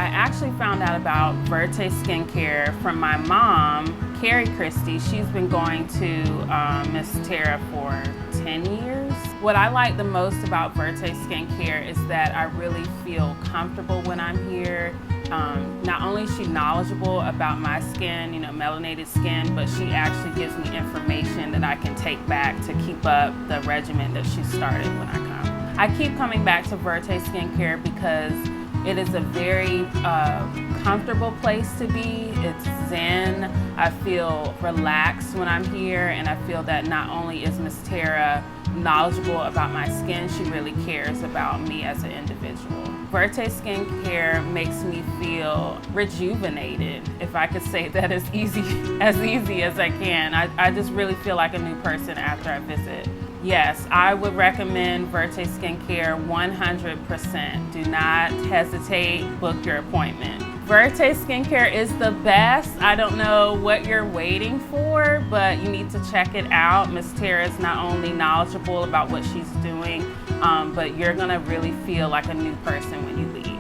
I actually found out about Verte Skincare from my mom, Carrie Christie. She's been going to Miss Tara for 10 years. What I like the most about Verte Skincare is that I really feel comfortable when I'm here. Not only is she knowledgeable about my skin, melanated skin, but she actually gives me information that I can take back to keep up the regimen that she started when I come. I keep coming back to Verte Skincare because it is a very comfortable place to be. It's zen. I feel relaxed when I'm here, and I feel that not only is Miss Tara knowledgeable about my skin, she really cares about me as an individual. Verte Skincare makes me feel rejuvenated, if I could say that as easy as I can. I just really feel like a new person after I visit. Yes, I would recommend Verte Skincare 100%. Do not hesitate, book your appointment. Verte Skincare is the best. I don't know what you're waiting for, but you need to check it out. Miss Tara is not only knowledgeable about what she's doing, but you're gonna really feel like a new person when you leave.